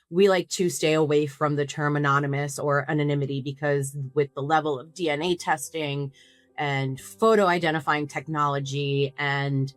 we like to stay away from the term anonymous or anonymity because with the level of DNA testing and photo identifying technology and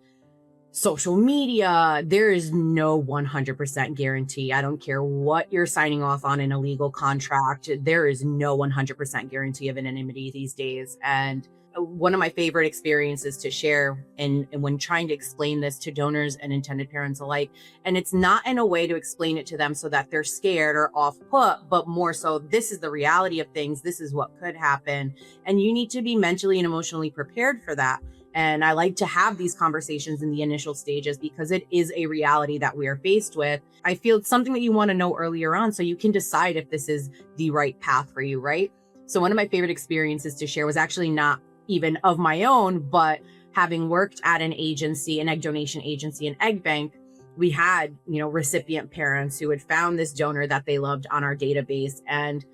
social media, there is no 100% guarantee. I don't care what you're signing off on in a legal contract. There is no 100% guarantee of anonymity these days. And one of my favorite experiences to share and when trying to explain this to donors and intended parents alike, and it's not in a way to explain it to them so that they're scared or off put, but more so this is the reality of things. This is what could happen. And you need to be mentally and emotionally prepared for that. And I like to have these conversations in the initial stages because it is a reality that we are faced with. I feel it's something that you want to know earlier on so you can decide if this is the right path for you, right? So one of my favorite experiences to share was actually not even of my own, but having worked at an agency, an egg donation agency, an egg bank, we had, recipient parents who had found this donor that they loved on our database. And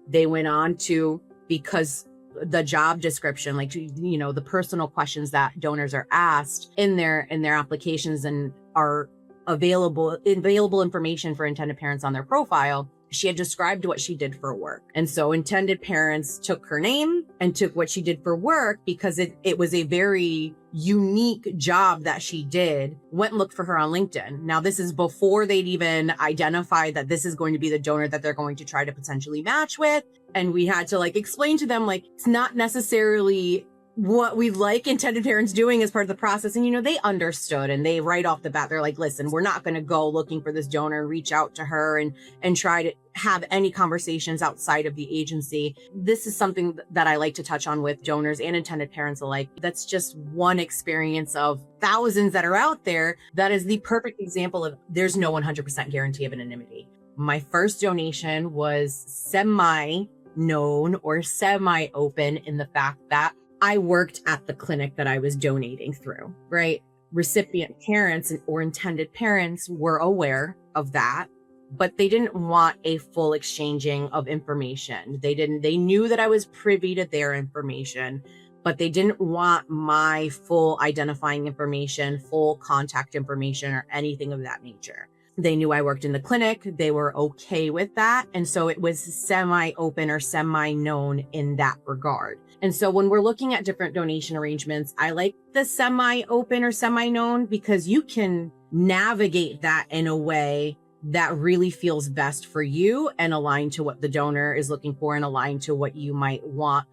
they went on to, because the job description, the personal questions that donors are asked in their applications and are available information for intended parents on their profile, she had described what she did for work. And so intended parents took her name and took what she did for work because it was a very unique job that she did, went and looked for her on LinkedIn. Now, this is before they'd even identified that this is going to be the donor that they're going to try to potentially match with. And we had to explain to them, it's not necessarily what we like intended parents doing as part of the process. And, they understood, and they right off the bat, they're like, listen, we're not going to go looking for this donor, reach out to her and try to have any conversations outside of the agency. This is something that I like to touch on with donors and intended parents alike. That's just one experience of thousands that are out there. That is the perfect example of there's no 100% guarantee of anonymity. My first donation was semi-known or semi-open in the fact that I worked at the clinic that I was donating through, right? Recipient parents or intended parents were aware of that, but they didn't want a full exchanging of information. They knew that I was privy to their information, but they didn't want my full identifying information, full contact information, or anything of that nature. They knew I worked in the clinic. They were okay with that. And so it was semi-open or semi-known in that regard. And so when we're looking at different donation arrangements, I like the semi-open or semi-known because you can navigate that in a way that really feels best for you and aligned to what the donor is looking for and aligned to what you might want,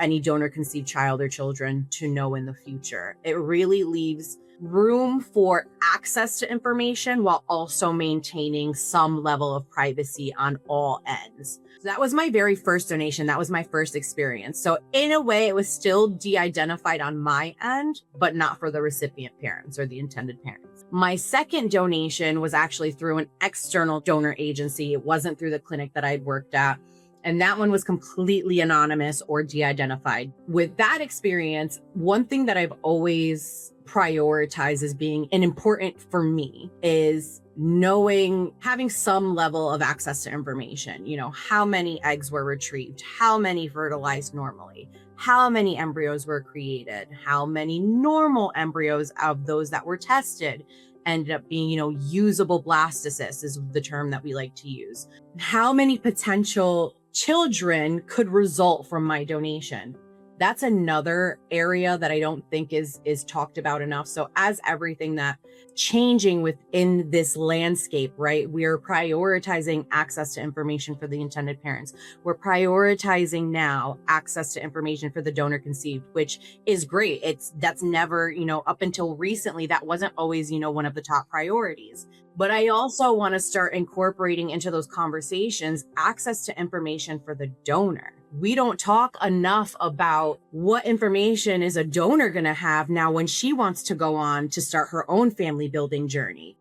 any donor conceived child or children to know in the future. It really leaves room for access to information while also maintaining some level of privacy on all ends. So that was my very first donation. That was my first experience. So in a way, it was still de-identified on my end, but not for the recipient parents or the intended parents. My second donation was actually through an external donor agency. It wasn't through the clinic that I'd worked at. And that one was completely anonymous or de-identified. With that experience, one thing that I've always prioritized as being important for me is having some level of access to information. How many eggs were retrieved, how many fertilized normally, how many embryos were created, how many normal embryos of those that were tested ended up being, usable blastocysts is the term that we like to use. How many potential children could result from my donation. That's another area that I don't think is talked about enough. So as everything that changing within this landscape, right? We are prioritizing access to information for the intended parents. We're prioritizing now access to information for the donor conceived, which is great. That's never, up until recently, that wasn't always, one of the top priorities. But I also want to start incorporating into those conversations access to information for the donor. We don't talk enough about what information is a donor going to have now when she wants to go on to start her own family building journey.